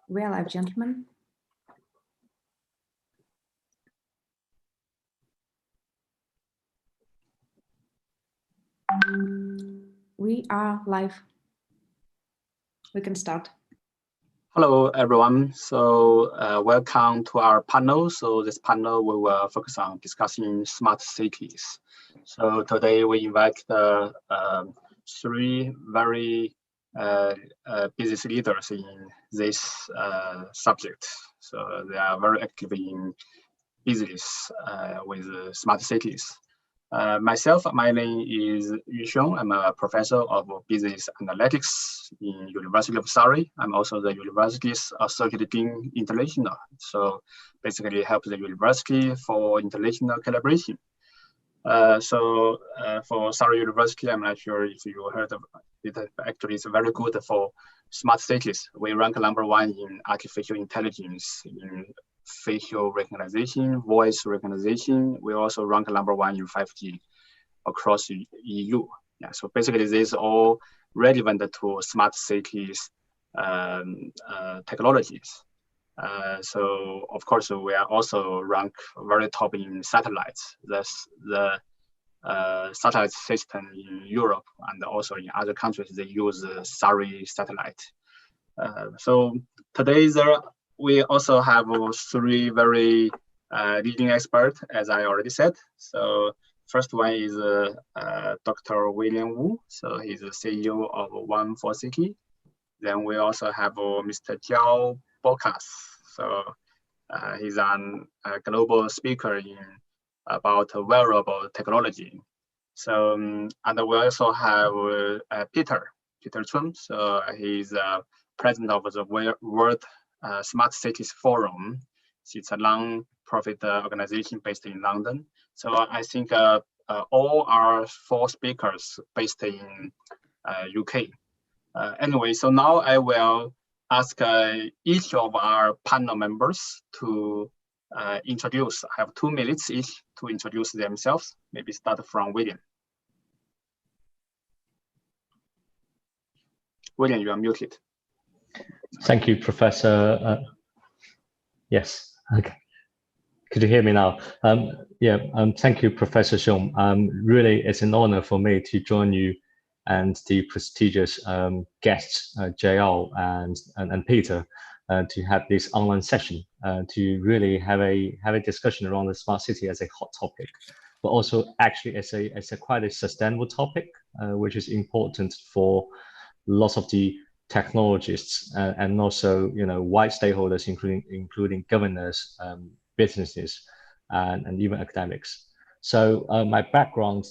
We are live, gentlemen. We are live. We can start. Hello, everyone. So welcome to our panel. So this panel we will focus on discussing smart cities. So today we invite the three very business leaders in this subject. So they are very active in business with smart cities. Myself, my name is Xiong. I'm a professor of business analytics in University of Surrey. I'm also the university's associate dean international. So basically help the university for international collaboration. For Surrey University, I'm not sure if you heard of it. Actually, it's very good for smart cities. We rank #1 in artificial intelligence, in facial recognition, voice recognition. We also rank #1 in 5G across the EU. Yeah, so basically, this is all relevant to smart cities technologies. So of course, we are also ranked very top in satellites. The satellite system in Europe and also in other countries, they use Surrey satellite. So today we also have three very leading experts, as I already said. So first one is Dr. William Wu. So he's the CEO of One4City. Then we also have Mr. Joao Bocas. So he's a global speaker about wearable technology. So and we also have Peter Chun. So he's president of the World Smart Cities Forum. It's a non-profit organization based in London. So I think all our four speakers based in UK. Anyway, so now I will ask each of our panel members to introduce. I have 2 minutes each to introduce themselves. Maybe start from William. William, you are muted. Thank you, Professor. Yes, okay. Could you hear me now? Thank you, Professor Xiong. Really, it's an honor for me to join you and the prestigious guests, Jaewon and Peter, to have this online session to really have a discussion around the smart city as a hot topic, but also actually as a quite a sustainable topic, which is important for lots of the technologists and also wide stakeholders, including governors, businesses, and even academics. So my background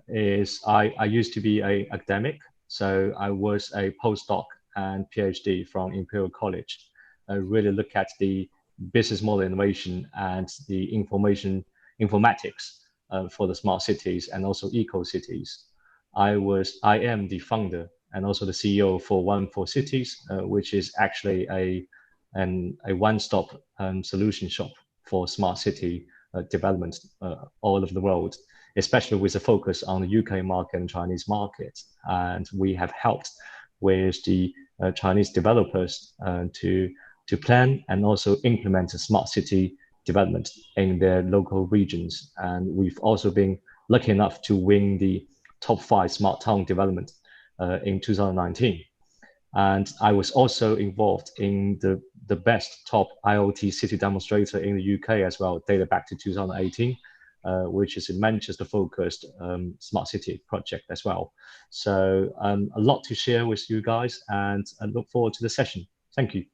is I used to be an academic. So I was a postdoc and PhD from Imperial College. I really look at the business model innovation and the informatics for the smart cities and also eco cities. I am the founder and also the CEO for One4City, which is actually a one-stop solution shop for smart city development all over the world, especially with a focus on the UK market and Chinese market. And we have helped with the Chinese developers to plan and also implement a smart city development in their local regions. And we've also been lucky enough to win the top 5 smart town development in 2019. And I was also involved in the best top IoT city demonstrator in the UK as well, dated back to 2018, which is a Manchester-focused smart city project as well. So a lot to share with you guys, and I look forward to the session. Thank you.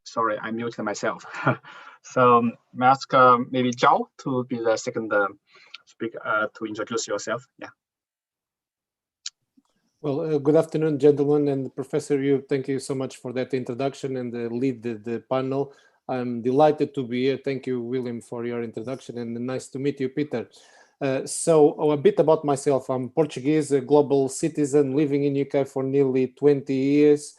Sorry, I muted myself. So may I ask maybe Joao to be the second speaker to introduce yourself? Yeah. Well, good afternoon, gentlemen, and Professor Yu. Thank you so much for that introduction and lead the panel. I'm delighted to be here. Thank you, William, for your introduction, and nice to meet you, Peter. So a bit about myself. I'm Portuguese, a global citizen living in UK for nearly 20 years.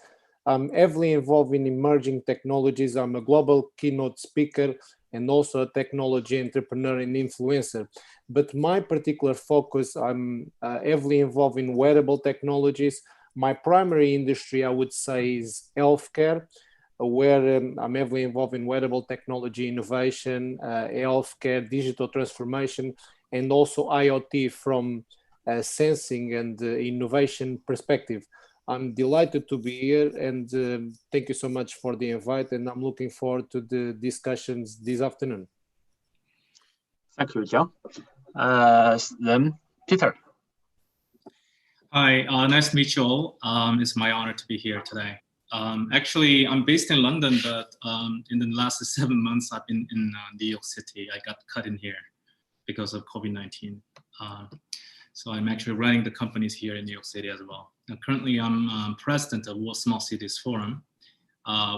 I'm heavily involved in emerging technologies. I'm a global keynote speaker and also a technology entrepreneur and influencer. But my particular focus, I'm heavily involved in wearable technologies. My primary industry, I would say, is healthcare, where I'm heavily involved in wearable technology innovation, healthcare, digital transformation, and also IoT from sensing and innovation perspective. I'm delighted to be here, and thank you so much for the invite, and I'm looking forward to the discussions this afternoon. Thank you, Xiong. Then Peter. Hi, nice to meet you all. It's my honor to be here today. Actually, I'm based in London, but in the last 7 months, I've been in New York City. I got cut in here because of COVID-19. So I'm actually running the companies here in New York City as well. And currently, I'm president of World Smart Cities Forum,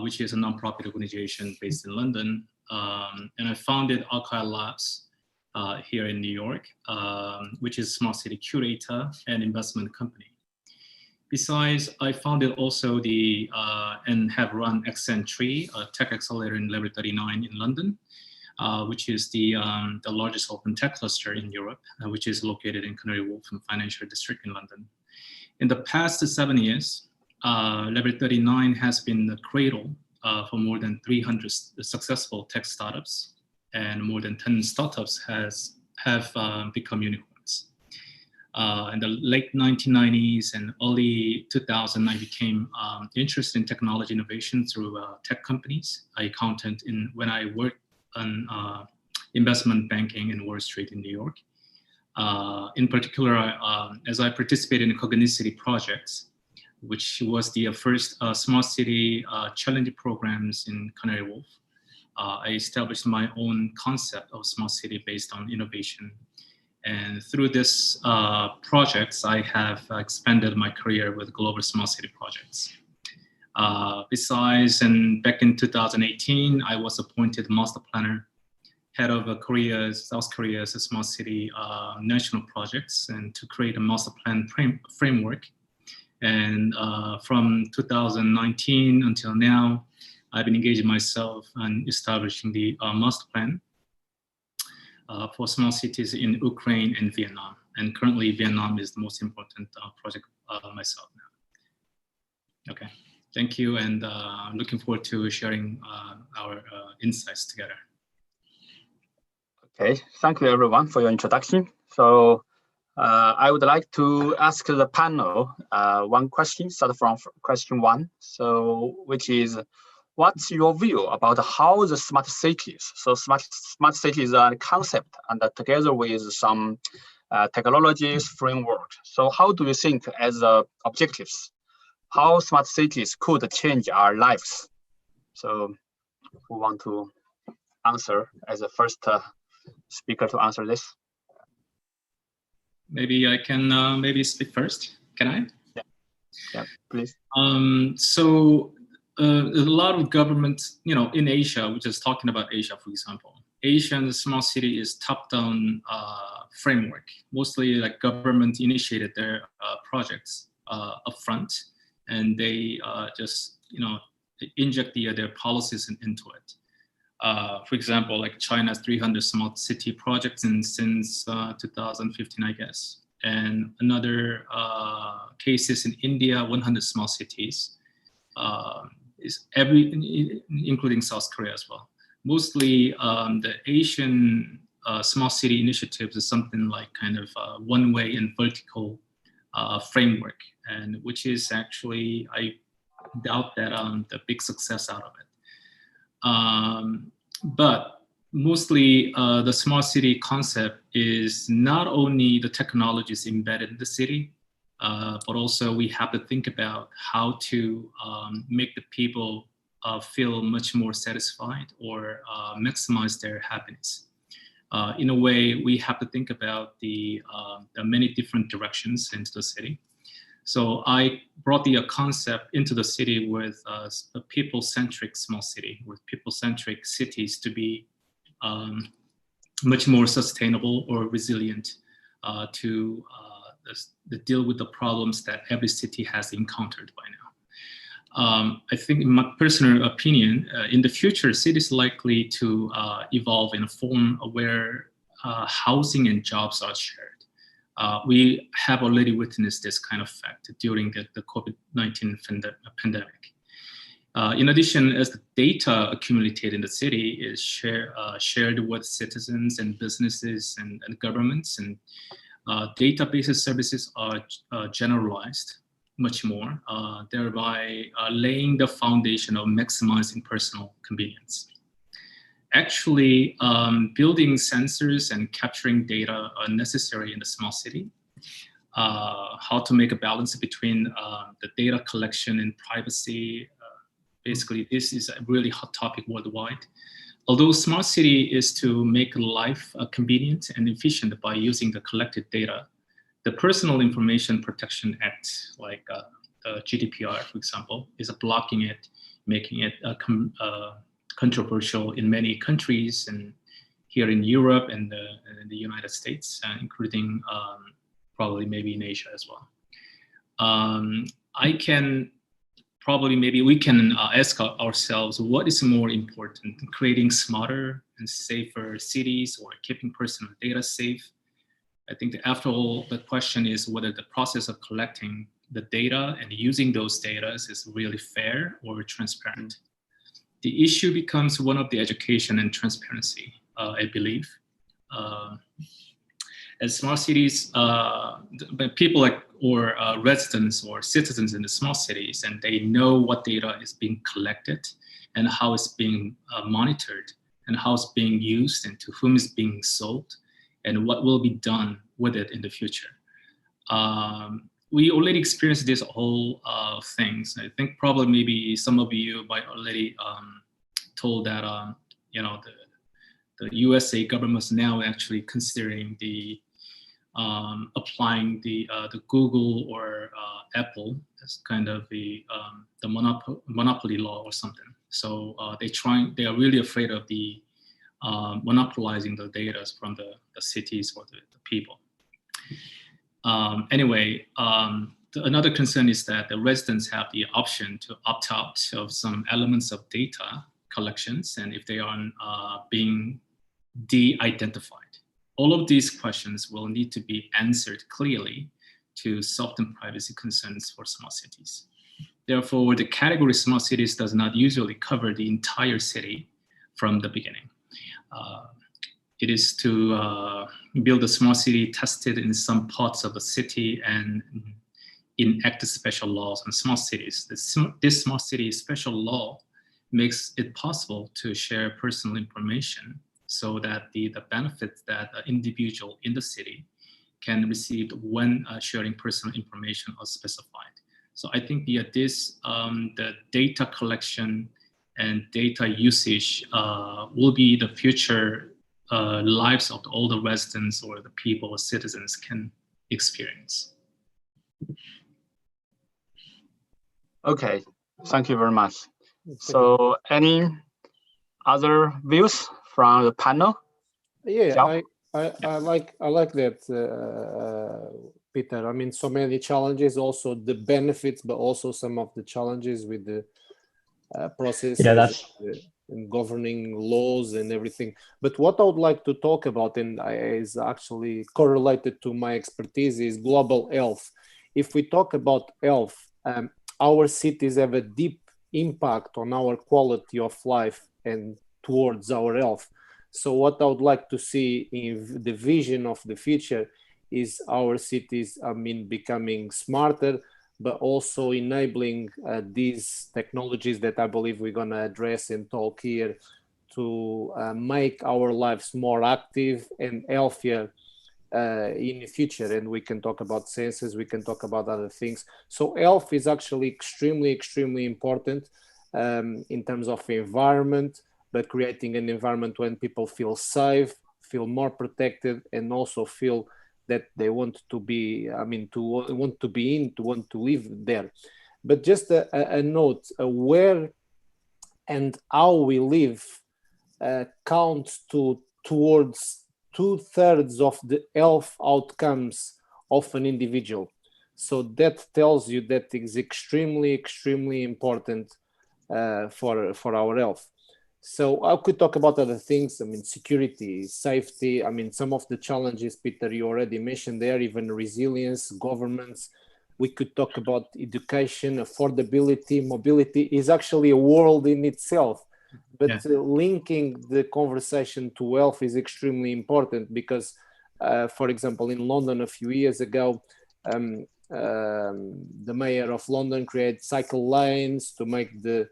which is a nonprofit organization based in London. And I founded Archive Labs here in New York, which is a smart city curator and investment company. Besides, I founded also the and have run Accent3, a tech accelerator in Level 39 in London, which is the largest open tech cluster in Europe, which is located in Canary Wharf and Financial District in London. In the past 7 years, Level 39 has been the cradle for more than 300 successful tech startups, and more than 10 startups have become unicorns. In the late 1990s and early 2000s, I became interested in technology innovation through tech companies. I accounted when I worked on investment banking in Wall Street in New York. In particular, as I participated in Cognicity projects, which was the first smart city challenge programs in Canary Wharf. I established my own concept of smart city based on innovation. And through this projects, I have expanded my career with global smart city projects. Besides, and back in 2018, I was appointed master planner, head of South Korea's smart city national projects, and to create a master plan framework. And from 2019 until now, I've been engaging myself in establishing the master plan for small cities in Ukraine and Vietnam. And currently Vietnam is the most important project myself now. Okay, thank you. And I'm looking forward to sharing our insights together. Okay, thank you everyone for your introduction. So I would like to ask the panel one question, start from question 1. So which is, what's your view about how the smart cities, so smart cities are a concept and together with some technologies framework. So how do you think as objectives, how smart cities could change our lives? So who want to answer as the first speaker to answer this? Maybe I can maybe speak first. Can I? Yeah, please. So a lot of government, in Asia, we're just talking about Asia, for example. Asian smart city is top-down framework. Mostly like government initiated their projects upfront, and they just, they inject their policies into it. For example, like China's 300 smart city projects since 2015, I guess. And another cases in India, 100 smart cities, including South Korea as well. Mostly the Asian smart city initiatives is something like kind of one-way and vertical framework, and which is actually, I doubt that the big success out of it. But mostly the smart city concept is not only the technologies embedded in the city, but also we have to think about how to make the people feel much more satisfied or maximize their happiness. In a way, we have to think about the many different directions into the city. So I brought the concept into the city with a people-centric small city, with people-centric cities to be much more sustainable or resilient to deal with the problems that every city has encountered by I think, in my personal opinion, in the future, cities likely to evolve in a form where housing and jobs are shared. We have already witnessed this kind of fact during the COVID-19 pandemic. In addition, as the data accumulated in the city is shared with citizens and businesses and governments, and database services are generalized much more, thereby laying the foundation of maximizing personal convenience. Actually, building sensors and capturing data are necessary in the small city. How to make a balance between the data collection and privacy. Basically, this is a really hot topic worldwide. Although smart city is to make life convenient and efficient by using the collected data, the Personal Information Protection Act, like the GDPR, for example, is blocking it, making it controversial in many countries, and here in Europe and the United States, including probably maybe in Asia as well. Maybe we can ask ourselves, what is more important, creating smarter and safer cities or keeping personal data safe? I think that after all, the question is whether the process of collecting the data and using those data is really fair or transparent. The issue becomes one of the education and transparency, I believe. As small cities, people or residents or citizens in the small cities, and they know what data is being collected and how it's being monitored and how it's being used and to whom it's being sold and what will be done with it in the future. We already experienced this whole things. I think probably maybe some of you might already told that the USA government is now actually considering the applying the Google or Apple as kind of the monopoly law or something. So they are really afraid of the monopolizing the data from the cities or the people. Anyway, another concern is that the residents have the option to opt out of some elements of data collections, and if they are being de-identified. All of these questions will need to be answered clearly to soften privacy concerns for small cities. Therefore, the category small cities does not usually cover the entire city from the beginning. It is to build a small city tested in some parts of the city and enact special laws on small cities. This small city special law makes it possible to share personal information so that the benefits that an individual in the city can receive when sharing personal information are specified. So I think the data collection and data usage will be the future lives of all the residents or the people or citizens can experience. Okay, thank you very much. So any other views from the panel? Yeah, I like that, Peter. I mean, so many challenges, also the benefits, but also some of the challenges with the process and governing laws and everything. But what I would like to talk about, and is actually correlated to my expertise, is global health. If we talk about health, our cities have a deep impact on our quality of life and towards our health. So what I would like to see in the vision of the future is our cities, becoming smarter, but also enabling these technologies that I believe we're going to address and talk here to make our lives more active and healthier in the future. And we can talk about sensors, we can talk about other things. So health is actually extremely, extremely important in terms of environment, but creating an environment when people feel safe, feel more protected, and also feel that they want to be, want to live there. But just a note, where and how we live counts towards 2/3 of the health outcomes of an individual. So that tells you that it's extremely, extremely important for our health. So I could talk about other things. I mean, security, safety. I mean, some of the challenges, Peter, you already mentioned there, even resilience, governments. We could talk about education, affordability, mobility is actually a world in itself. But linking the conversation to health is extremely important because, for example, in London a few years ago, the mayor of London created cycle lanes to make the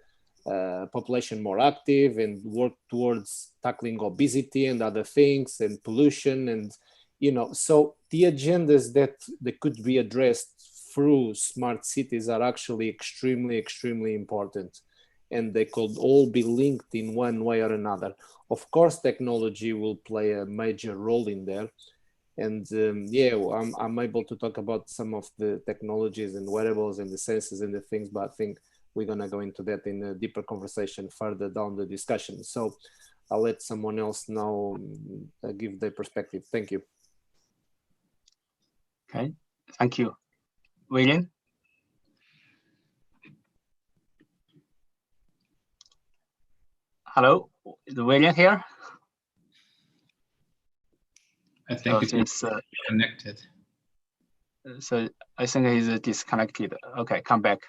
population more active and work towards tackling obesity and other things and pollution. And, you know, so the agendas that could be addressed through smart cities are actually extremely, extremely important. And they could all be linked in one way or another. Of course, technology will play a major role in there. And yeah, I'm able to talk about some of the technologies and wearables and the sensors and the things, but I think we're going to go into that in a deeper conversation further down the discussion. So I'll let someone else now give their perspective. Thank you. Okay, thank you. William? Hello, is William here? I think it's connected. So I think he's disconnected. Okay, come back.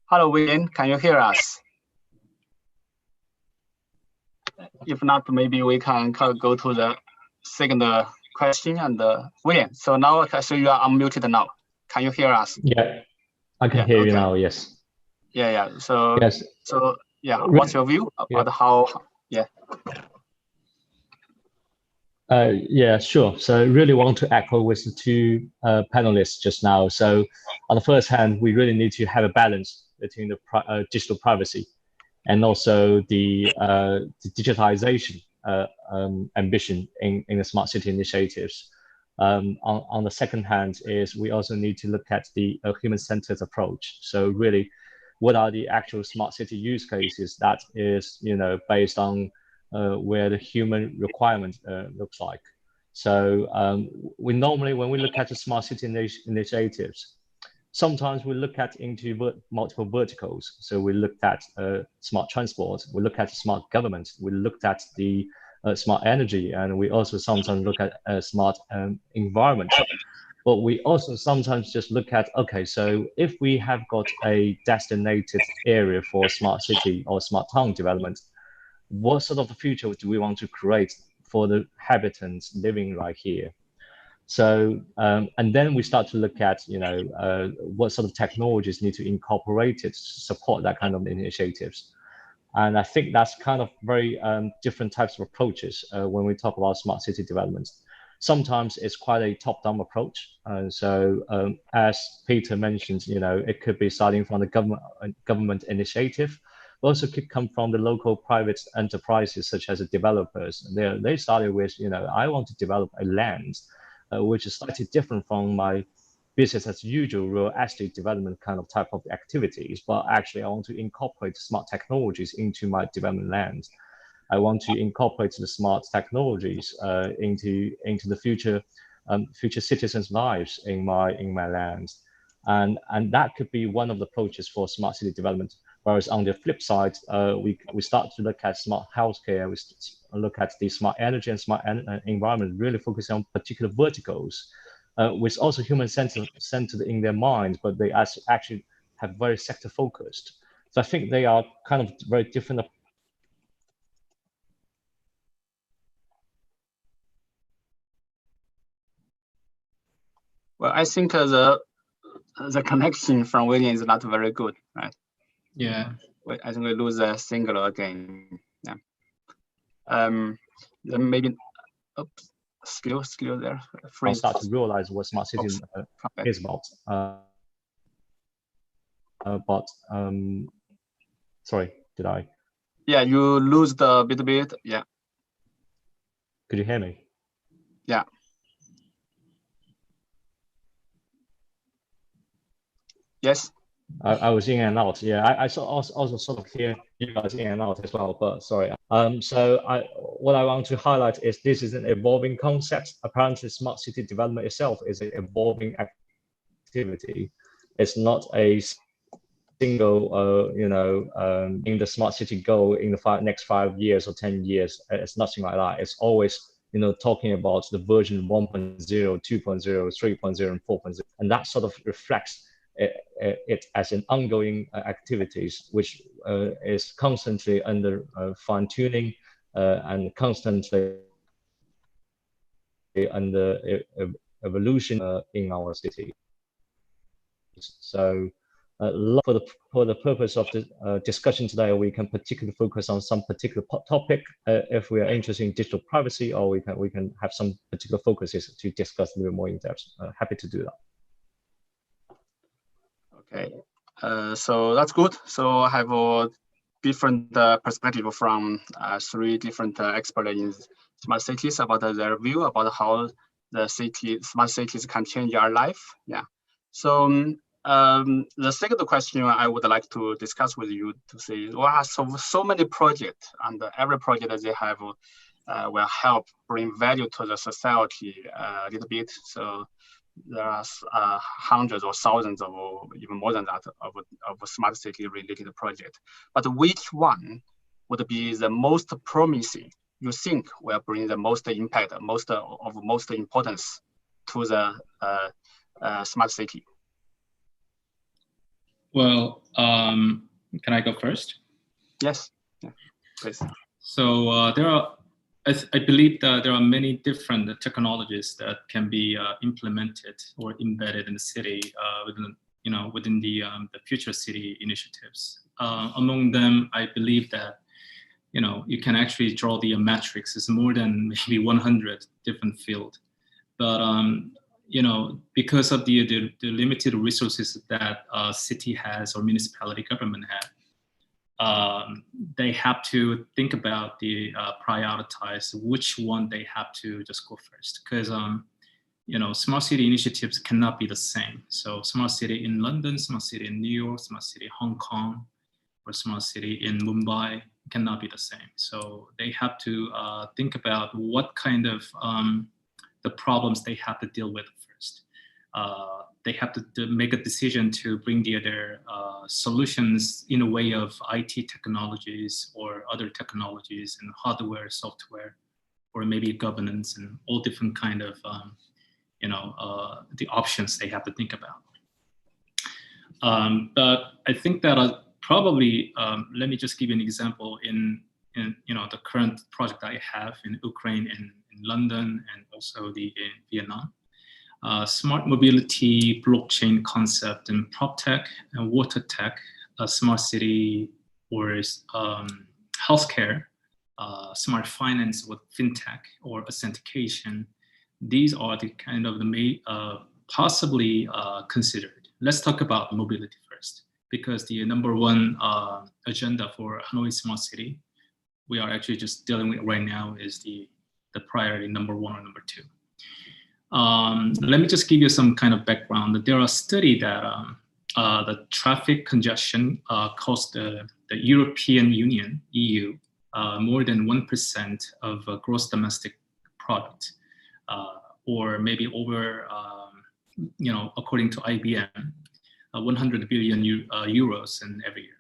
Hello, William, can you hear us? If not, maybe we can go to the second question. And William, so now so you are unmuted now. Can you hear us? Yeah, I can hear you now. Yes. Yeah. So yes. So yeah, what's your view about how? Yeah. Yeah, sure. So I really want to echo with the two panelists just now. So on the first hand, we really need to have a balance between the digital privacy and also the digitalization ambition in the smart city initiatives. On the second hand is we also need to look at the human-centered approach. So really, what are the actual smart city use cases that is, you know, based on where the human requirement looks like. So we normally, when we look at the smart city initiatives, sometimes we look at into multiple verticals. So we looked at smart transport, we look at smart government, we looked at the smart energy, and we also sometimes look at smart environment. But we also sometimes just look at, okay, so if we have got a designated area for smart city or smart town development, what sort of the future do we want to create for the inhabitants living right here? So, and then we start to look at, you know, what sort of technologies need to incorporate it to support that kind of initiatives. And I think that's kind of very different types of approaches when we talk about smart city development. Sometimes it's quite a top-down approach. So as Peter mentioned, you know, it could be starting from the government initiative, but also could come from the local private enterprises such as the developers. They started with, you know, I want to develop a land which is slightly different from my business as usual real estate development kind of type of activities, but actually I want to incorporate smart technologies into my development land. I want to incorporate the smart technologies into the future citizens' lives in my land, and that could be one of the approaches for smart city development. Whereas on the flip side, we start to look at smart healthcare, we look at the smart energy and smart environment, really focusing on particular verticals, with also human-centered in their mind, but they actually have very sector-focused. So I think they are kind of very different. Well, I think the connection from William is not very good, right? Yeah. I think we lose the signal again. Yeah. Then maybe, oops, skill there. I'll start to realize what smart city is about. Sorry, did I? Yeah, you lose the bit. Yeah. Could you hear me? Yeah. Yes. I was in and out. Yeah, I also sort of hear you guys in and out as well. But sorry. So what I want to highlight is this is an evolving concept. Apparently, smart city development itself is an evolving activity. It's not a single, in the smart city goal in the next 5 years or 10 years. It's nothing like that. It's always, talking about the version 1.0, 2.0, 3.0, and 4.0. And that sort of reflects it as an ongoing activities, which is constantly under fine-tuning and constantly under evolution in our city. So for the purpose of the discussion today, we can particularly focus on some particular topic if we are interested in digital privacy, or we can have some particular focuses to discuss a little more in depth. Happy to do that. Okay, so that's good. So I have a different perspective from 3 different experts in smart cities about their view about how the smart cities can change our life. Yeah. So the second question I would like to discuss with you to say, there are so many projects, and every project that they have will help bring value to the society a little bit. So there are hundreds or thousands of, even more than that, of smart city related projects. But which one would be the most promising you think will bring the most impact, most importance to the smart city? Well, can I go first? Yes, yeah, please. So I believe that there are many different technologies that can be implemented or embedded in the city within the future city initiatives. Among them, I believe that you can actually draw the matrix. It's more than maybe 100 different fields, but because of the limited resources that a city has or municipality government have, they have to think about the prioritize which one they have to just go first, because smart city initiatives cannot be the same. So smart city in London, smart city in New York, smart city in Hong Kong, or smart city in Mumbai cannot be the same. So they have to think about what kind of the problems they have to deal with first. They have to make a decision to bring their solutions in a way of IT technologies or other technologies and hardware, software, or maybe governance, and all different kind of the options they have to think about. But I think that probably let me just give you an example in the current project I have in Ukraine and in London, and also in Vietnam. Smart mobility, blockchain concept, and prop tech and water tech, smart city, or healthcare, smart finance with fintech or authentication. These are the kind of the possibly considered. Let's talk about mobility first, because the number one agenda for Hanoi Smart City, we are actually just dealing with right now, is the priority number 1 or number 2. Let me just give you some kind of background. There are studies that the traffic congestion cost the European Union, EU, more than 1% of gross domestic product, or maybe over, according to IBM, 100 billion euros in every year.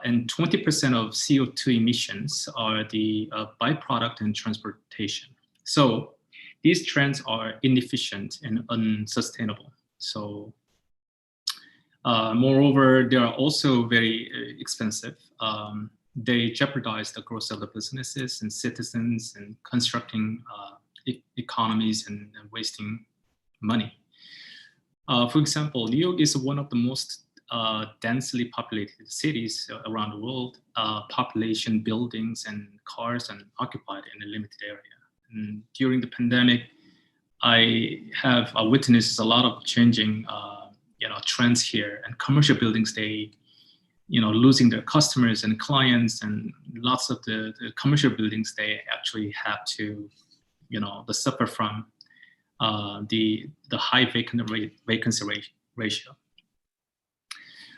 And 20% of CO2 emissions are the byproduct in transportation. So these trends are inefficient and unsustainable. So moreover, they are also very expensive. They jeopardize the growth of the businesses and citizens, and constructing economies and wasting money. For example, New York is one of the most densely populated cities around the world. Population, buildings, and cars are occupied in a limited area. And during the pandemic, I have witnessed a lot of changing trends here, and commercial buildings, they losing their customers and clients, and lots of the commercial buildings, they actually have to they suffer from the high vacancy ratio.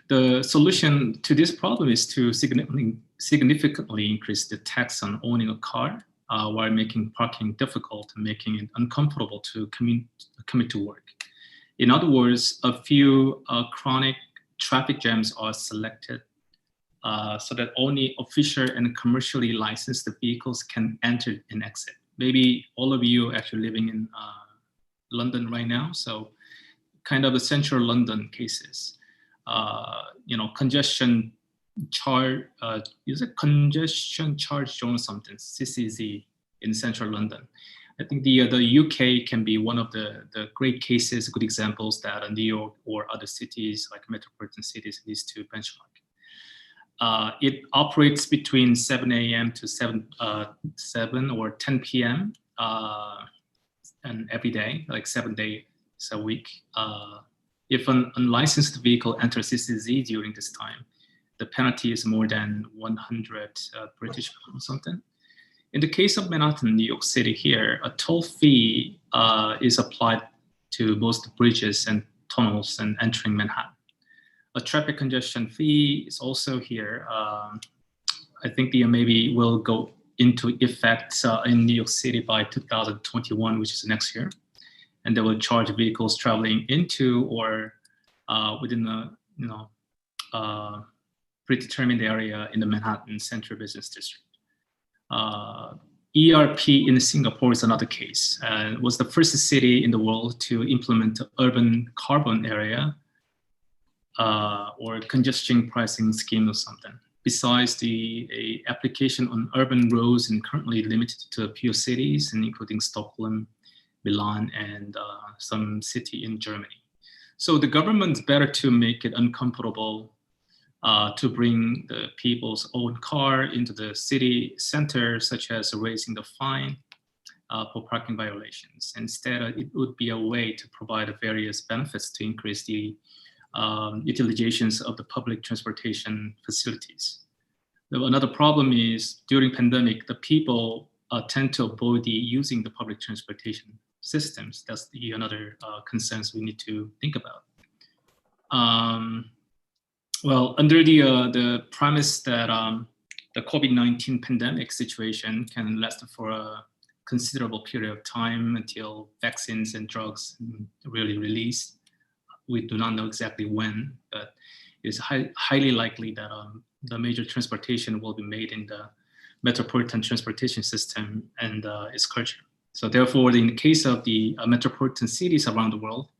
The solution to this problem is to significantly increase the tax on owning a car, while making parking difficult and making it uncomfortable to commute to work. In other words, a few chronic traffic jams are selected so that only official and commercially licensed vehicles can enter and exit. Maybe all of you are actually living in London right now, so kind of the central London cases. Congestion charge, is it congestion charge zone or something, CCZ in central London. I think the UK can be one of the great cases, good examples that New York or other cities like metropolitan cities needs to benchmark. It operates between 7 a.m. to 7 or 10 p.m. And every day, like 7 days a week. If an unlicensed vehicle enters CCZ during this time, the penalty is more than 100 British pounds or something. In the case of Manhattan, New York City here, a toll fee is applied to most bridges and tunnels and entering Manhattan. A traffic congestion fee is also here. I think the maybe will go into effect in New York City by 2021, which is next year. And they will charge vehicles traveling into or within the predetermined area in the Manhattan Central Business District. ERP in Singapore is another case. It was the first city in the world to implement urban carbon area or congestion pricing scheme or something. Besides the application on urban roads and currently limited to a few cities, and including Stockholm, Milan, and some city in Germany. So the government's better to make it uncomfortable to bring the people's own car into the city center, such as raising the fine for parking violations. Instead, it would be a way to provide various benefits to increase the utilizations of the public transportation facilities. Another problem is during pandemic, the people tend to avoid using the public transportation systems. That's another concerns we need to think about. Well, under the premise that the COVID-19 pandemic situation can last for a considerable period of time until vaccines and drugs really release. We do not know exactly when, but it's highly likely that the major transportation will be made in the metropolitan transportation system and its culture. So therefore, in the case of the metropolitan cities around the world,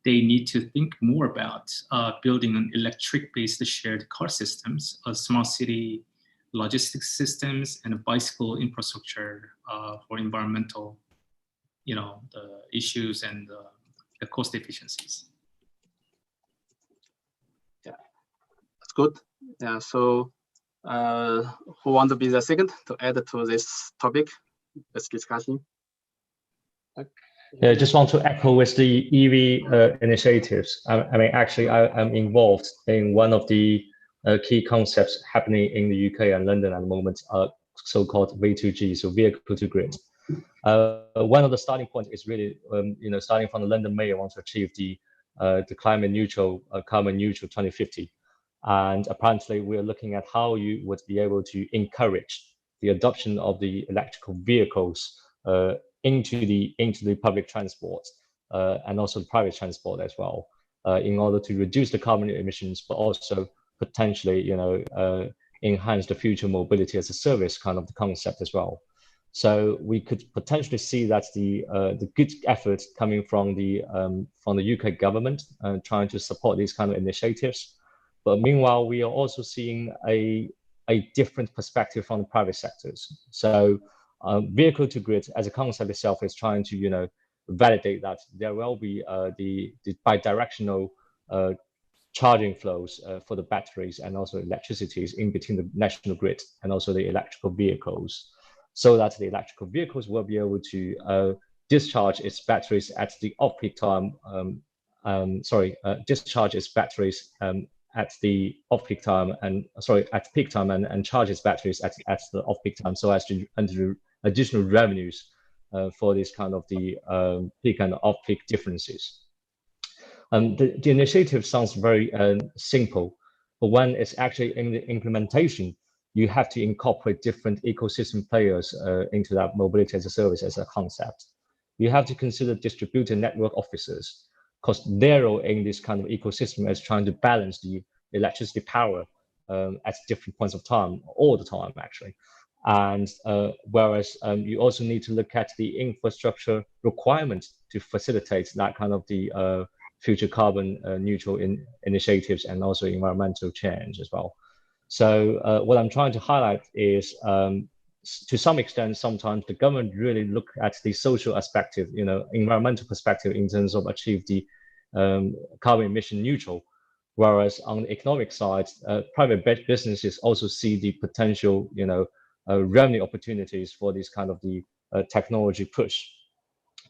they need to think more about building an electric-based shared car systems, smart city logistics systems, and a bicycle infrastructure for environmental, the issues and the cost efficiencies. Yeah, that's good. Yeah, so who want to be the second to add to this topic, this discussion? Yeah, I just want to echo with the EV initiatives. I mean, actually, I'm involved in one of the key concepts happening in the UK and London at the moment, so-called V2G, so vehicle to grid. One of the starting points is really, starting from the London Mayor wants to achieve the climate neutral, carbon neutral 2050. And apparently, we're looking at how you would be able to encourage the adoption of the electrical vehicles into the public transport and also private transport as well, in order to reduce the carbon emissions, but also potentially, enhance the future mobility as a service kind of the concept as well. So we could potentially see that the good effort coming from the UK government trying to support these kind of initiatives. But meanwhile, we are also seeing a different perspective from the private sectors. So vehicle to grid as a concept itself is trying to, validate that there will be the bidirectional charging flows for the batteries and also electricities in between the national grid and also the electrical vehicles, so that the electrical vehicles will be able to discharge its batteries at the off-peak time. Discharge its batteries at the off-peak time at peak time and charge its batteries at the off-peak time, so as to enter additional revenues for this kind of the peak and off-peak differences. The initiative sounds very simple, but when it's actually in the implementation, you have to incorporate different ecosystem players into that mobility as a service as a concept. You have to consider distributed network officers. because their role in this kind of ecosystem is trying to balance the electricity power at different points of time, all the time actually. And whereas you also need to look at the infrastructure requirements to facilitate that kind of the future carbon neutral initiatives and also environmental change as well. So what I'm trying to highlight is to some extent, sometimes the government really look at the social aspect, environmental perspective in terms of achieve the carbon emission neutral. Whereas on the economic side, private businesses also see the potential, revenue opportunities for this kind of the technology push.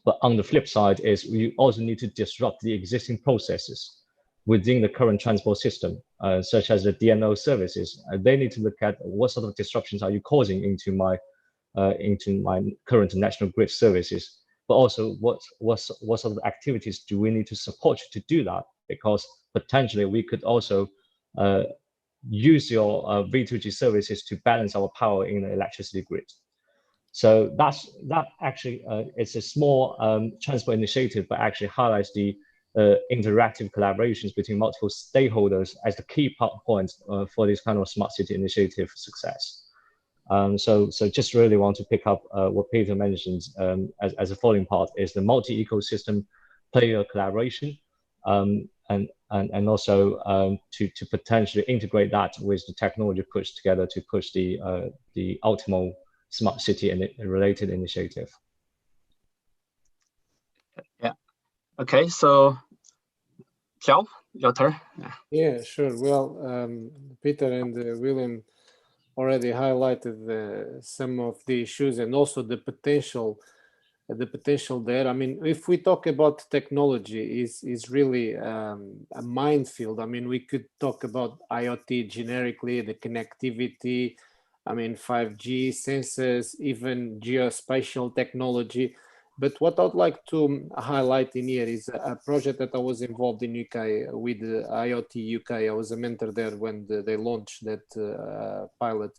But on the flip side is we also need to disrupt the existing processes within the current transport system, such as the DNO services. They need to look at what sort of disruptions are you causing into my current national grid services, but also what sort of activities do we need to support you to do that? Because potentially we could also use your V2G services to balance our power in the electricity grid. So that actually it's a small transport initiative, but actually highlights the interactive collaborations between multiple stakeholders as the key point for this kind of smart city initiative success. So just really want to pick up what Peter mentioned as a following part is the multi-ecosystem player collaboration, and also to potentially integrate that with the technology push together to push the optimal smart city and related initiative. Yeah. Okay. So, Xiao, your turn. Yeah, sure. Well, Peter and William already highlighted some of the issues and also the potential there. I mean, if we talk about technology, is really a minefield. I mean, we could talk about IoT generically, the connectivity, I mean, 5G, sensors, even geospatial technology. But what I'd like to highlight in here is a project that I was involved in UK with IoT UK. I was a mentor there when they launched that pilot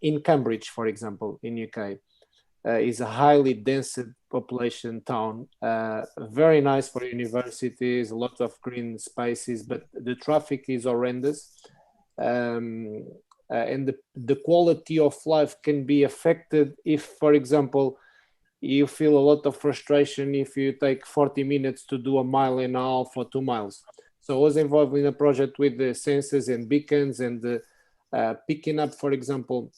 in Cambridge, for example, in UK. Is a highly dense population town, very nice for universities, a lot of green spaces, but the traffic is horrendous. And the quality of life can be affected if, for example, you feel a lot of frustration if you take 40 minutes to do a mile and a half or 2 miles. So I was involved in a project with the sensors and beacons and picking up, for example,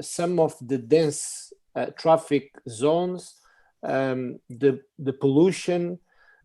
some of the dense traffic zones, the pollution,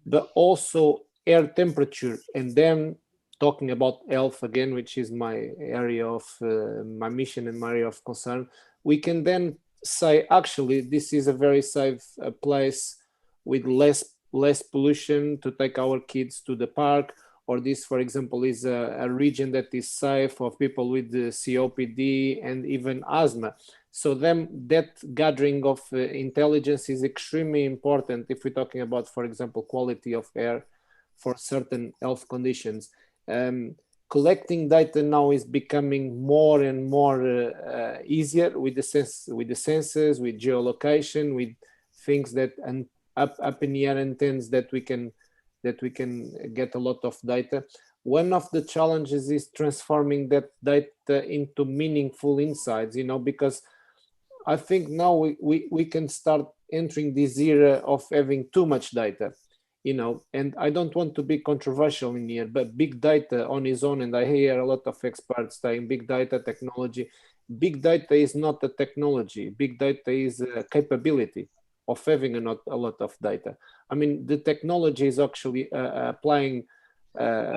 but also air temperature. And then talking about health again, which is my area of my mission and my area of concern, we can then say, actually, this is a very safe place with less pollution to take our kids to the park, or this, for example, is a region that is safe for people with COPD and even asthma. So then that gathering of intelligence is extremely important if we're talking about, for example, quality of air for certain health conditions. Collecting data now is becoming more and more easier with the sensors, with geolocation, with things that up in the air antennas that we can get a lot of data. One of the challenges is transforming that data into meaningful insights, because I think now we can start entering this era of having too much data, and I don't want to be controversial in here, but big data on its own, and I hear a lot of experts saying big data technology. Big data is not a technology. Big data is a capability of having a lot of data. I mean, the technology is actually applying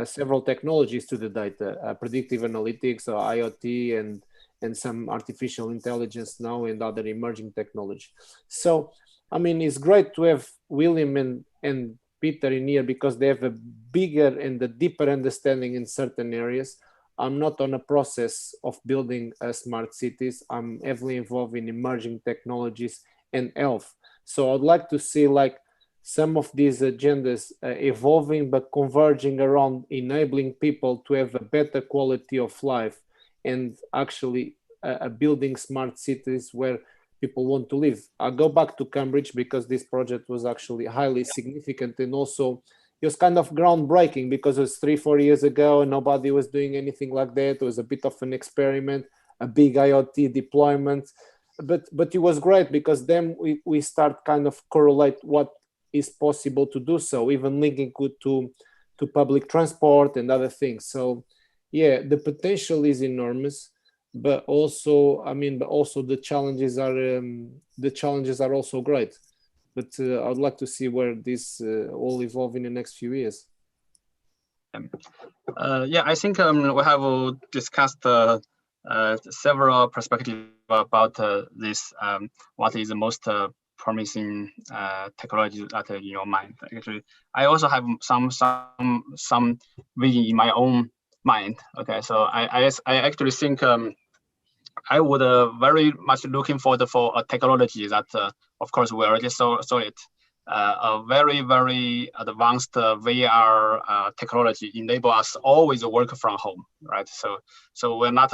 several technologies to the data, predictive analytics or IoT and some artificial intelligence now and other emerging technology. So, I mean, it's great to have William and Peter in here because they have a bigger and a deeper understanding in certain areas. I'm not on a process of building smart cities. I'm heavily involved in emerging technologies and health. So I'd like to see like some of these agendas evolving but converging around enabling people to have a better quality of life and actually building smart cities where people want to live. I'll go back to Cambridge because this project was actually highly significant, and also it was kind of groundbreaking because it was 3-4 years ago and nobody was doing anything like that. It was a bit of an experiment, a big IoT deployment, but it was great because then we start kind of correlate what is possible to do, so even linking it to public transport and other things. So yeah, the potential is enormous, but also the challenges are also great. But I'd like to see where this all evolve in the next few years. Yeah, I think we have discussed several perspectives about this. What is the most promising technology that in your mind? Actually, I also have some vision in my own mind. Okay, so I actually think I would very much looking forward for a technology that, of course, we already saw it. A very, very advanced VR technology enable us always work from home, right? So we're not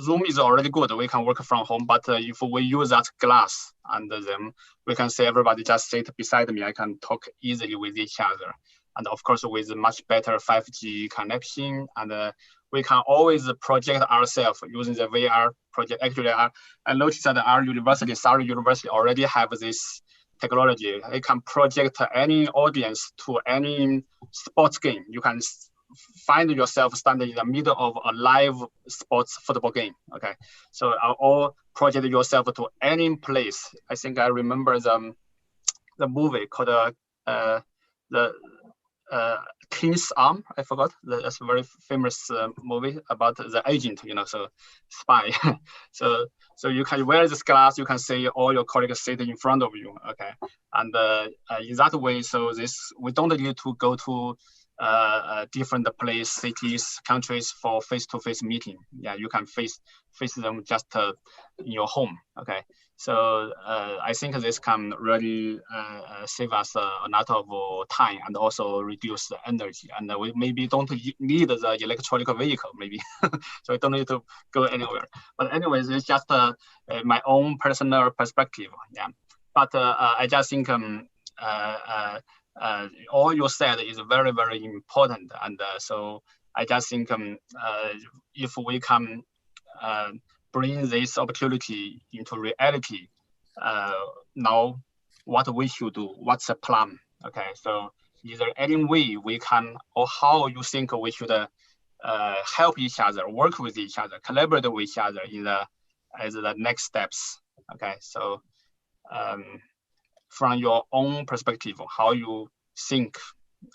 Zoom is already good. We can work from home, but if we use that glass and then we can say everybody just sit beside me, I can talk easily with each other. And of course, with much better 5G connection, and we can always project ourselves using the VR project. Actually, I noticed that our university, Surrey University, already have this technology. It can project any audience to any sports game. You can find yourself standing in the middle of a live sports football game. Okay, so or project yourself to any place. I think I remember the movie called the King's Arm. I forgot. That's a very famous movie about the agent, so spy. So you can wear this glass. You can see all your colleagues sitting in front of you. Okay, and in that way, so we don't need to go to different place, cities, countries for face-to-face meeting. Yeah, you can face them just in your home. Okay, so I think this can really save us a lot of time and also reduce the energy. And we maybe don't need the electronic vehicle, maybe, so we don't need to go anywhere. But anyways, it's just my own personal perspective. Yeah, but I just think all you said is very, very important. And so I just think if we can bring this opportunity into reality, now what we should do, what's the plan? Okay, so is there any way we can, or how you think we should help each other, work with each other, collaborate with each other as the next steps? Okay, so from your own perspective, how you think,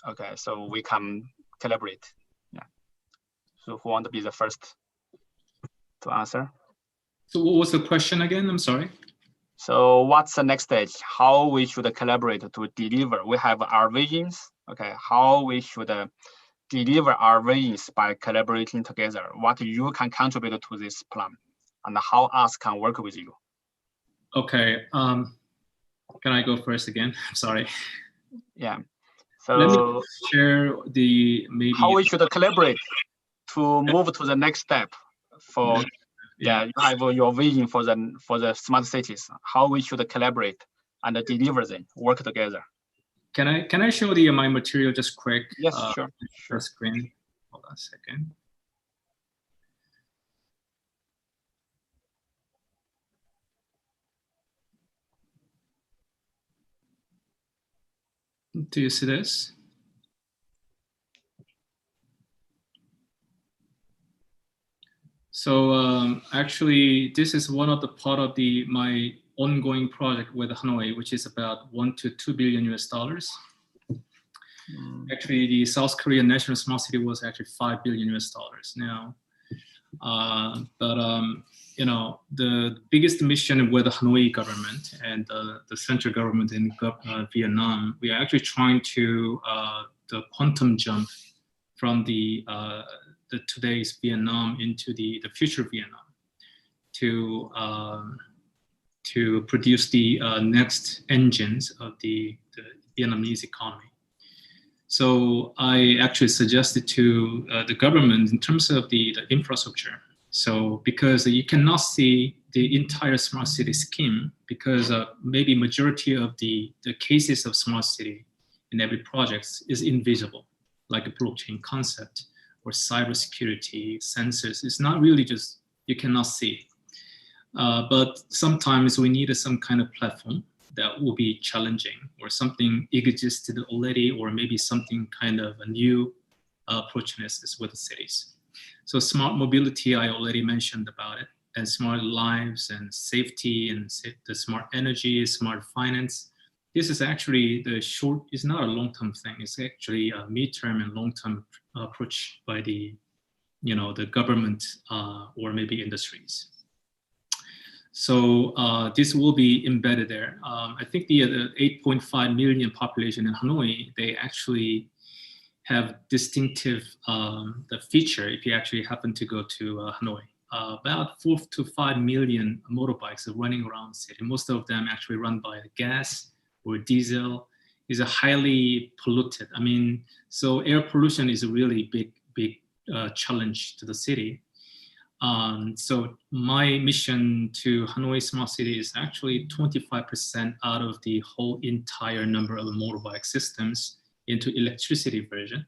okay, so we can collaborate. Yeah. So who want to be the first to answer? So what was the question again? I'm sorry. So what's the next stage? How we should collaborate to deliver? We have our visions. Okay, how we should deliver our visions by collaborating together? What you can contribute to this plan, and how us can work with you? Okay. Can I go first again? I'm sorry. Yeah. So let me share maybe how we should collaborate to move to the next step for. Yeah, you have your vision for the smart cities. How we should collaborate and deliver them, work together. Can I show my material just quick? Yes, sure. Screen. Hold on a second. Do you see this? So actually, this is one of the part of my ongoing project with Hanoi, which is about $1 to $2 billion US. Actually, the South Korean National Smart City was actually $5 billion US now. The biggest mission with the Hanoi government and the central government in Vietnam, we are actually trying to the quantum jump from the today's Vietnam into the future Vietnam to produce the next engines of the Vietnamese economy. So I actually suggested to the government in terms of the infrastructure, So because you cannot see the entire smart city scheme, because maybe majority of the cases of smart city in every project is invisible, like a blockchain concept or cybersecurity sensors. It's not really just, you cannot see. But sometimes we need some kind of platform that will be challenging, or something existed already, or maybe something kind of a new opportunities with the cities. So smart mobility, I already mentioned about it, and smart lives and safety and the smart energy, smart finance. This is actually the short, it's not a long-term thing. It's actually a mid-term and long-term approach by the, the government or maybe industries. So this will be embedded there. I think the 8.5 million population in Hanoi, they actually have distinctive the feature if you actually happen to go to Hanoi. About 4 to 5 million motorbikes are running around the city. Most of them actually run by gas or diesel. Is a highly polluted. I mean, so air pollution is a really big challenge to the city. So my mission to Hanoi Smart City is actually 25% out of the whole entire number of motorbike systems into electricity version,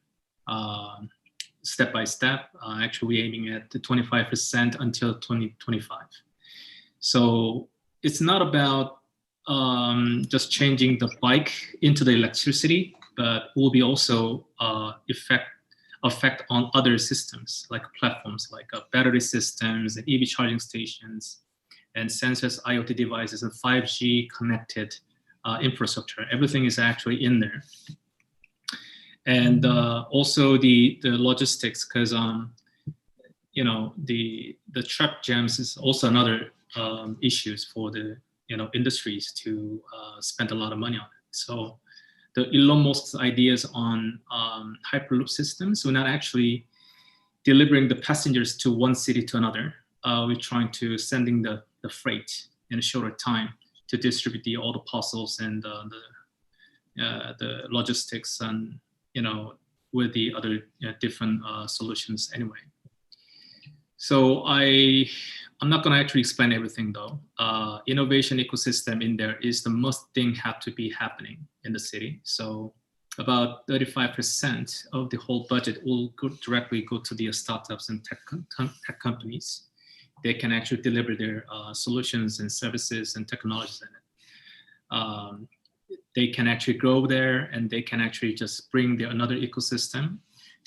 step by step. Actually, we're aiming at the 25% until 2025. So it's not about just changing the bike into the electricity, but will be also effect on other systems like platforms, like battery systems and EV charging stations and sensors, IoT devices, and 5G connected infrastructure. Everything is actually in there. And also the logistics, because the traffic jams is also another issues for the industries to spend a lot of money on it. So the Elon Musk's ideas on Hyperloop systems, we're not actually delivering the passengers to one city to another. We're trying to sending the freight in a shorter time to distribute all the parcels and the logistics and with the other different solutions anyway. So I'm not going to actually explain everything though. Innovation ecosystem in there is the most thing have to be happening in the city. So about 35% of the whole budget will directly go to the startups and tech companies. They can actually deliver their solutions and services and technologies in it. They can actually go there and they can actually just bring another ecosystem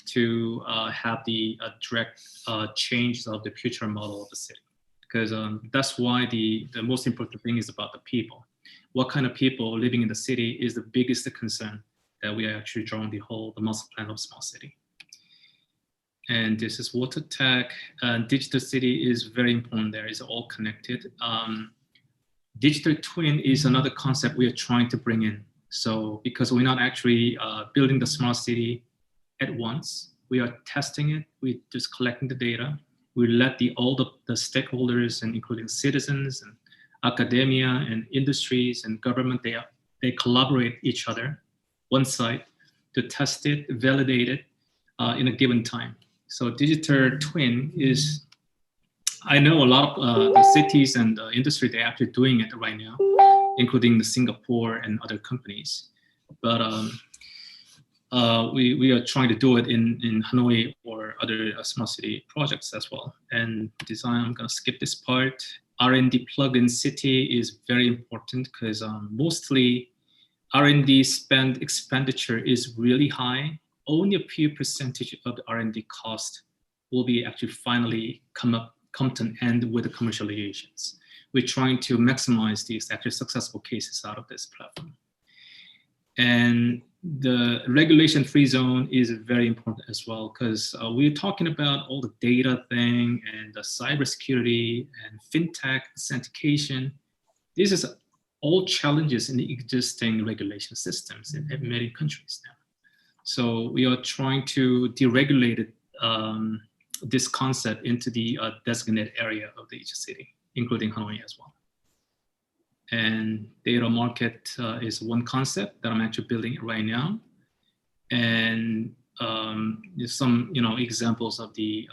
to have the direct change of the future model of the city. Because that's why the most important thing is about the people. What kind of people living in the city is the biggest concern that we are actually drawing the master plan of smart city. And this is water tech. Digital city is very important there. It's all connected. Digital twin is another concept we are trying to bring in. So because we're not actually building the smart city at once, we are testing it. We're just collecting the data. We let all the stakeholders, and including citizens and academia and industries and government, they collaborate each other, one side, to test it, validate it in a given time. So digital twin is, I know a lot of the cities and the industry, they're actually doing it right now, including the Singapore and other companies. But we are trying to do it in Hanoi or other smart city projects as well. And design, I'm gonna skip this part. R&D plug-in city is very important because mostly R&D expenditure is really high. Only a few percentage of the R&D cost will be actually finally come to an end with the commercializations. We're trying to maximize these actually successful cases out of this platform. And the regulation-free zone is very important as well, because we're talking about all the data thing and the cybersecurity and fintech authentication. This is all challenges in the existing regulation systems in many countries now. So we are trying to deregulate this concept into the designated area of each city, including Hanoi as well. And data market is one concept that I'm actually building right now. And some examples of the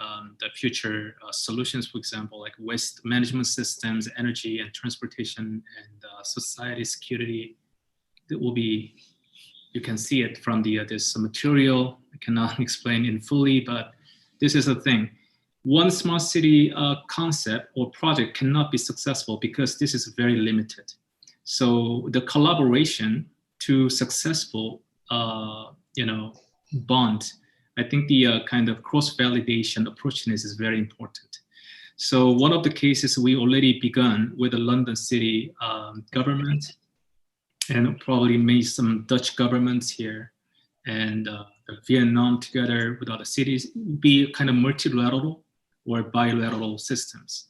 future solutions, for example, like waste management systems, energy and transportation, and society security. That will be, you can see it from this material. I cannot explain it fully, but this is a thing. One smart city concept or project cannot be successful because this is very limited. So the collaboration to successful, bond, I think the kind of cross-validation approachness is very important. So one of the cases we already begun with the London City government, and probably made some Dutch governments here, and Vietnam together with other cities, be kind of multilateral or bilateral systems.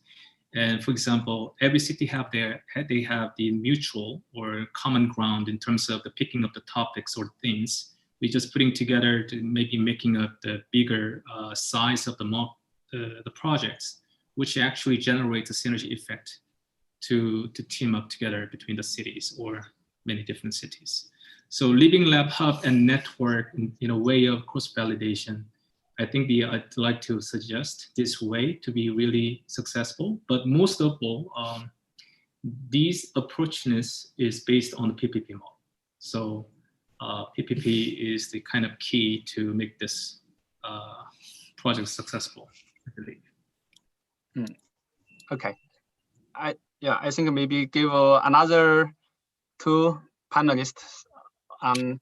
And for example, every city they have the mutual or common ground in terms of the picking up the topics or themes. We're just putting together to maybe making up the bigger size of the projects, which actually generates a synergy effect to team up together between the cities or many different cities. So Living Lab Hub and network in a way of cross-validation, I think I'd like to suggest this way to be really successful. But most of all, these approachness is based on the PPP model. So PPP is the kind of key to make this project successful, I believe. Okay. I think maybe give another two panelists an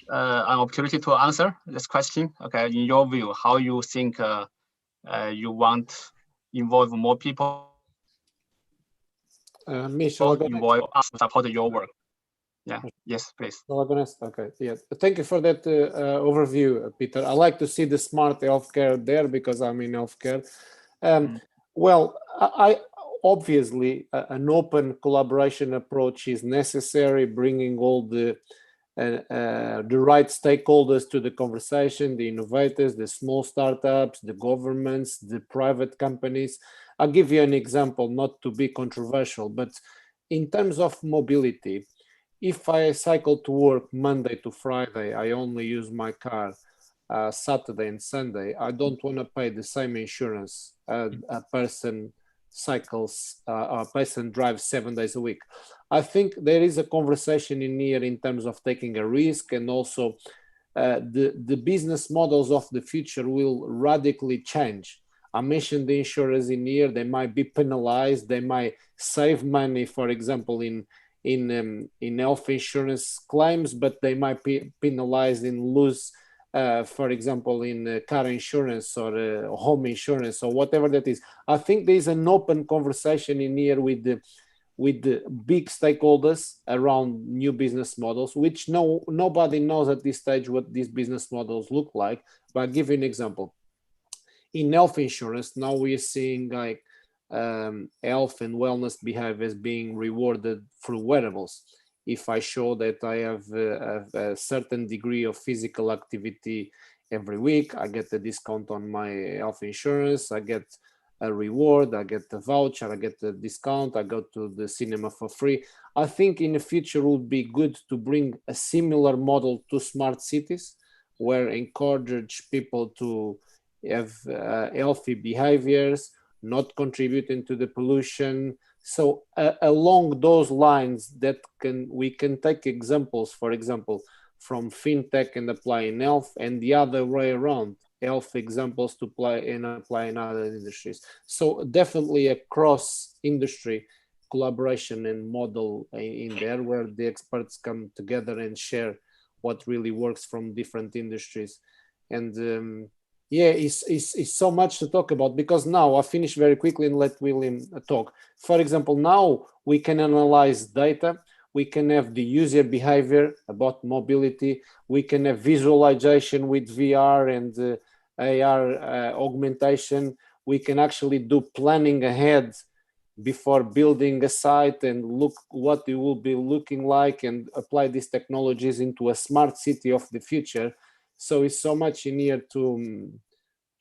opportunity to answer this question. Okay, in your view, how you think you want involve more people? Michelle, involve us to support your work. Yeah. Yes, please. Okay. Yeah. Thank you for that overview, Peter. I like to see the smart healthcare there because I'm in healthcare. Well, I obviously an open collaboration approach is necessary, bringing all the right stakeholders to the conversation, the innovators, the small startups, the governments, the private companies. I'll give you an example, not to be controversial, but in terms of mobility, if I cycle to work Monday to Friday, I only use my car Saturday and Sunday, I don't want to pay the same insurance a person cycles, a person drives 7 days a week. I think there is a conversation in here in terms of taking a risk, and also the business models of the future will radically change. I mentioned the insurers in here, they might be penalized, they might save money, for example, in health insurance claims, but they might be penalized in lose, for example, in car insurance or home insurance or whatever that is. I think there's an open conversation in here with the big stakeholders around new business models, which nobody knows at this stage what these business models look like. But I'll give you an example. In health insurance, now we are seeing like health and wellness behaviors being rewarded through wearables. If I show that I have a certain degree of physical activity every week, I get a discount on my health insurance, I get a reward, I get a voucher, I get a discount, I go to the cinema for free. I think in the future it would be good to bring a similar model to smart cities, where encourage people to have healthy behaviors, not contributing to the pollution. So along those lines, that we can take examples, for example, from fintech and apply in health, and the other way around, health examples to apply in other industries. So definitely a cross-industry collaboration and model in there, where the experts come together and share what really works from different industries. And yeah, it's so much to talk about, because now I finish very quickly and let William talk. For example, now we can analyze data, we can have the user behavior about mobility, we can have visualization with VR and AR augmentation, we can actually do planning ahead before building a site and look what it will be looking like, and apply these technologies into a smart city of the future. So it's so much in here to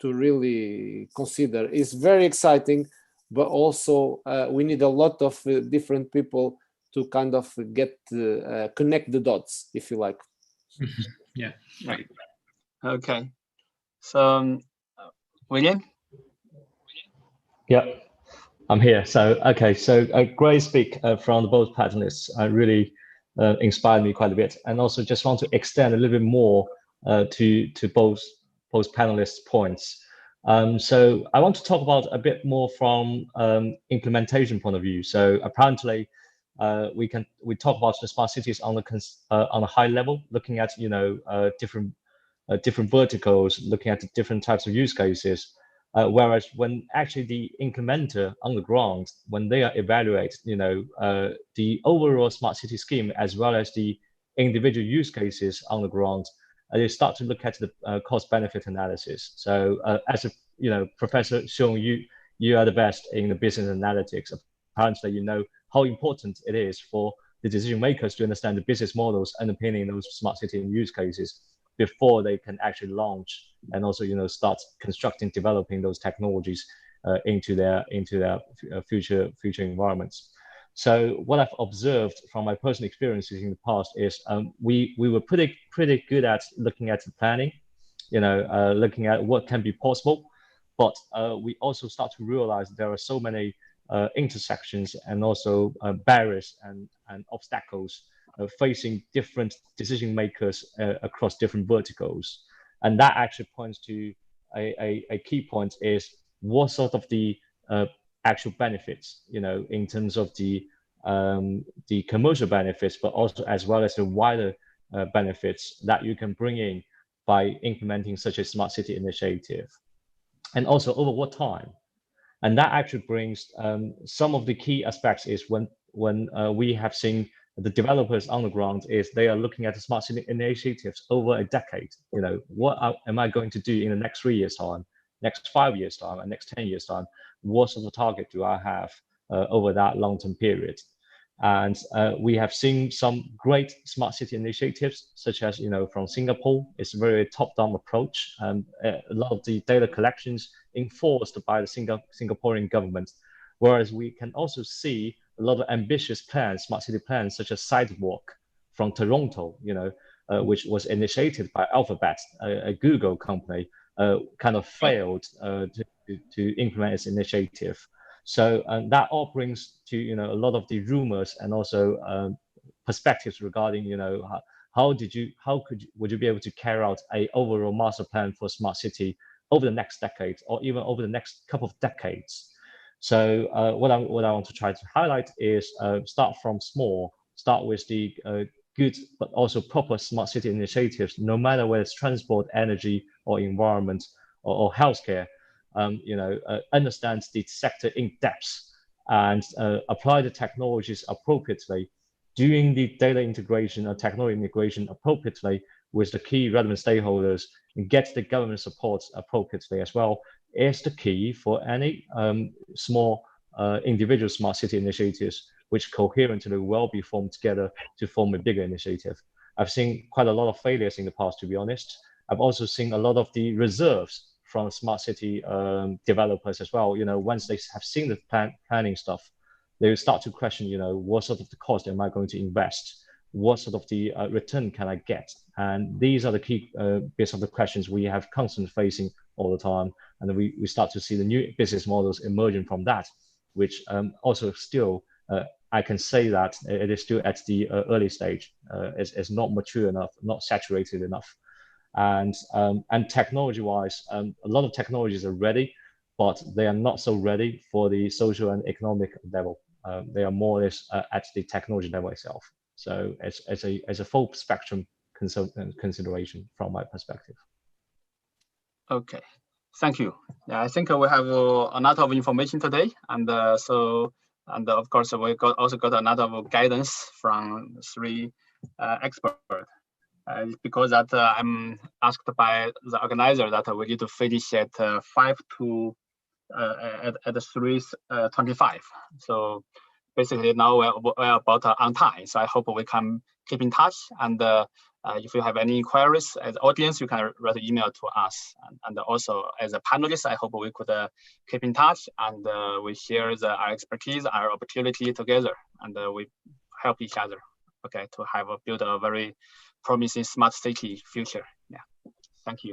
really consider. It's very exciting, but also we need a lot of different people to kind of get connect the dots, if you like. Yeah, right. Okay. So, William? Yeah, I'm here. So, okay, so a great speak from both panelists. Really inspired me quite a bit, and also just want to extend a little bit more to both panelists' points. So I want to talk about a bit more from implementation point of view. So apparently, we talk about the smart cities on a high level, looking at different verticals, looking at the different types of use cases. Whereas when actually the implementer on the ground, when they are evaluate, the overall smart city scheme as well as the individual use cases on the ground, they start to look at the cost benefit analysis. So as a Professor Xiong, you are the best in the business analytics. Apparently, you know how important it is for the decision makers to understand the business models underpinning those smart city use cases before they can actually launch and also start constructing, developing those technologies into their future environments. So what I've observed from my personal experiences in the past is we were pretty good at looking at the planning, looking at what can be possible, but we also start to realize there are so many intersections and also barriers and obstacles facing different decision makers across different verticals. And that actually points to a key point is what sort of the actual benefits, in terms of the commercial benefits, but also as well as the wider benefits that you can bring in by implementing such a smart city initiative. And also over what time. And that actually brings some of the key aspects is when we have seen the developers on the ground is they are looking at the smart city initiatives over a decade. What am I going to do in the next 3 years time, next 5 years time, and next 10 years time? What sort of target do I have over that long-term period? And we have seen some great smart city initiatives, such as from Singapore. It's a very top-down approach. A lot of the data collections enforced by the Singaporean government, whereas we can also see a lot of ambitious plans, smart city plans, such as Sidewalk from Toronto, which was initiated by Alphabet, a Google company, kind of failed to implement its initiative. So that all brings to a lot of the rumors and also perspectives regarding would you be able to carry out a overall master plan for smart city over the next decade or even over the next couple of decades. So what I want to try to highlight is start from small, start with the good but also proper smart city initiatives, no matter whether it's transport, energy, or environment, or healthcare. Understand the sector in depth and apply the technologies appropriately, doing the data integration or technology integration appropriately with the key relevant stakeholders, and get the government support appropriately as well, is the key for any small individual smart city initiatives which coherently will be formed together to form a bigger initiative. I've seen quite a lot of failures in the past, to be honest. I've also seen a lot of the reserves from smart city developers as well. Once they have seen the planning stuff, they will start to question, what sort of the cost am I going to invest? What sort of the return can I get? And these are the key bits of the questions we have constantly facing all the time. And then we start to see the new business models emerging from that, which also still, I can say that it is still at the early stage. It's not mature enough, not saturated enough. And technology-wise, a lot of technologies are ready, but they are not so ready for the social and economic level. They are more or less at the technology level itself. So as a full spectrum consideration from my perspective. Okay, thank you. Yeah, I think we have a lot of information today, and of course we also got a lot of guidance from 3 experts. Because that I'm asked by the organizer that we need to finish at 5 to at 3:25. So basically now we're about on time. So I hope we can keep in touch. And if you have any inquiries as audience, you can write an email to us. And also as a panelist, I hope we could keep in touch and we share our expertise, our opportunity together, and we help each other. Okay, to build a very promising smart city future. Yeah. Thank you.